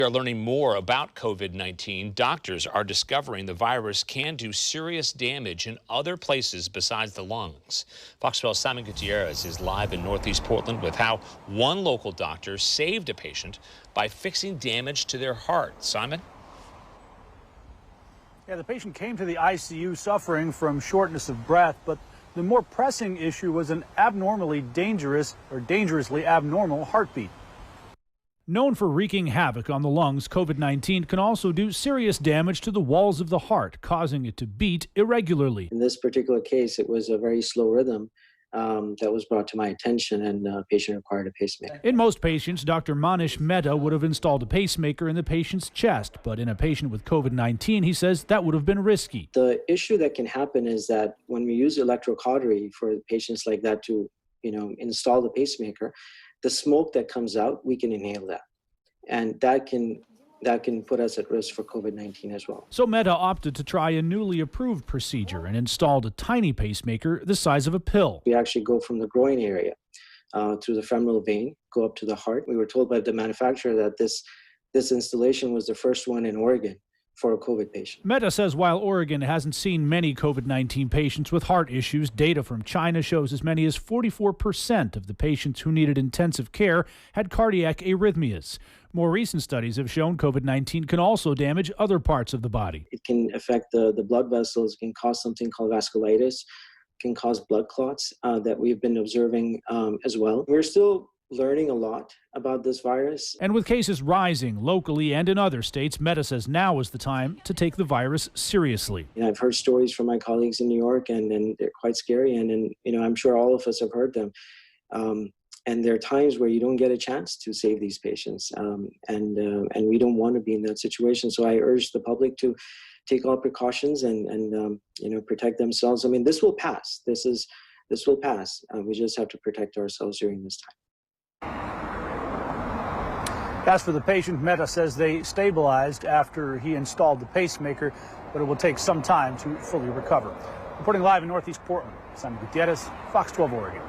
We are learning more about COVID-19. Doctors are discovering the virus can do serious damage in other places besides the lungs. Fox 12's Simon Gutierrez is live in Northeast Portland with how one local doctor saved a patient by fixing damage to their heart. Simon? Yeah, the patient came to the ICU suffering from shortness of breath, but the more pressing issue was an abnormally dangerous or dangerously abnormal heartbeat. Known for wreaking havoc on the lungs, COVID-19 can also do serious damage to the walls of the heart, causing it to beat irregularly. In this particular case, it was a very slow rhythm that was brought to my attention, and the patient required a pacemaker. In most patients, Dr. Manish Mehta would have installed a pacemaker in the patient's chest, but in a patient with COVID-19, he says that would have been risky. The issue that can happen is that when we use electrocautery for patients like that to, install the pacemaker, the smoke that comes out, we can inhale that. And that can put us at risk for COVID-19 as well. So Mehta opted to try a newly approved procedure and installed a tiny pacemaker the size of a pill. We actually go from the groin area through the femoral vein, go up to the heart. We were told by the manufacturer that this installation was the first one in Oregon for a COVID patient. Mehta says while Oregon hasn't seen many COVID-19 patients with heart issues, data from China shows as many as 44% of the patients who needed intensive care had cardiac arrhythmias. More recent studies have shown COVID-19 can also damage other parts of the body. It can affect the blood vessels, can cause something called vasculitis, can cause blood clots that we've been observing as well. We're still learning a lot about this virus. And with cases rising locally and in other states, Mehta says now is the time to take the virus seriously. I've heard stories from my colleagues in New York, and they're quite scary, and I'm sure all of us have heard them. And there are times where you don't get a chance to save these patients, and we don't want to be in that situation. So I urge the public to take all precautions and protect themselves. I mean, this will pass. This will pass. We just have to protect ourselves during this time. As for the patient, Mehta says they stabilized after he installed the pacemaker, but it will take some time to fully recover. Reporting live in Northeast Portland, Simon Gutierrez, Fox 12 Oregon.